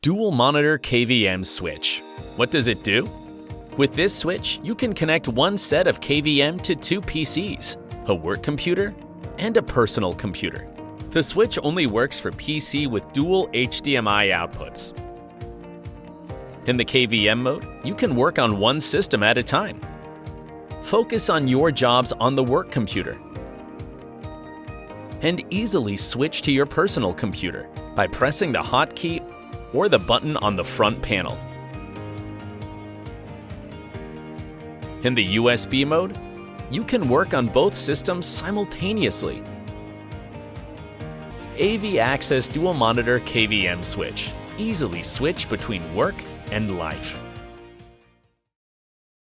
Dual monitor KVM switch. What does it do? With this switch, you can connect one set of KVM to two PCs, a work computer and a personal computer. The switch only works for PC with dual HDMI outputs. In the KVM mode, you can work on one system at a time. Focus on your jobs on the work computer and easily switch to your personal computer by pressing the hotkey or the button on the front panel. In the USB mode, you can work on both systems simultaneously. AV Access Dual Monitor KVM Switch. Easily switch between work and life.